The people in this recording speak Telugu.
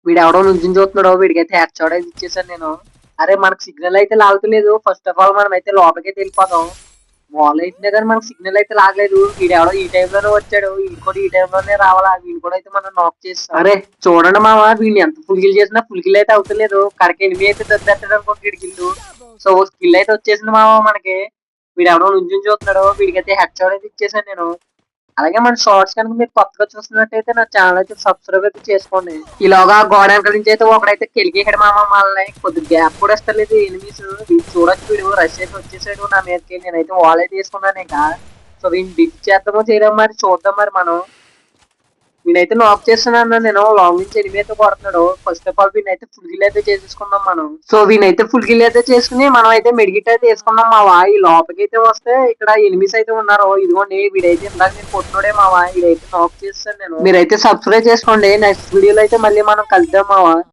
వీడు ఎవడో నుంచుని చూస్తున్నాడో వీడికైతే హెడ్ షాట్ అయితే ఇచ్చేసాను నేను. అరే మనకు సిగ్నల్ అయితే లాగుతలేదు. ఫస్ట్ ఆఫ్ ఆల్ మనం అయితే లోపలికైతే వెళ్ళిపోదాం. వాల్ అయితే కానీ మనకు సిగ్నల్ అయితే లాగలేదు. వీడెవడో ఈ టైం లోనే వచ్చాడు. వీడు కూడా ఈ టైం లోనే రావాలా. వీడు కూడా అయితే మనం నాక్ చేస్తాం. అరే చూడండి మామ, వీడిని ఎంత ఫుల్కిల్ చేసినా ఫుల్కిల్ అయితే అవుతలేదు. కరెక్ట్ ఎనిమిది అయితే దొబ్బెట్టాడు అనుకో గిడికిల్లు. సో స్కిల్ అయితే వచ్చేసింది మామ మనకి. వీడెవడో నుంచుని చూస్తున్నాడు. వీడికైతే హెడ్ షాట్ అయితే ఇచ్చేసాను నేను. అలాగే మన షార్ట్స్ కనుక మీరు కొత్తగా చూస్తున్నట్టయితే నా ఛానల్ అయితే సబ్స్క్రైబ్ అయితే చేసుకోండి. ఈలోగా గోడ వెనకాల నుంచి అయితే ఒకడైతే కెలికేసాడు మామ మనల్ని. కొద్ది గ్యాప్ కూడా ఇస్తలేదు ఎనిమిస్. వీడు చూడొచ్చు, వీడు రష్ అయితే వచ్చేసాడు నా మీదకి. నేనైతే వాల్ అయితే వేసుకున్నాను ఇంకా. సో వీడిని డిప్ చేద్దామో చేయడం మరి చూద్దాం మరి మనం. వీడైతే నాక్ చేస్తున్నాను నేను. లాంగ్ నుంచి ఎనిమిది అయితే కొడుతున్నాడు. ఫస్ట్ ఆఫ్ ఆల్ వీనైతే ఫుల్ గిల్ అయితే చేసేసుకుందాం మనం. సో వీనైతే ఫుల్ గిల్ అయితే చేసుకుని మనం అయితే మెడిగిట్ అయితే వేసుకున్నాం మావా. ఈ లోపలికి అయితే వస్తే ఇక్కడ ఎనిమిస్ అయితే ఉన్నారు. ఇదిగోండి వీడైతే ఇందాక నేను కొట్టినోడే మావా. వీడైతే నాక్ చేస్తాను నేను. మీరైతే సబ్స్క్రైబ్ చేసుకోండి. నెక్స్ట్ వీడియోలో అయితే మళ్ళీ మనం కలుద్దాం మావా.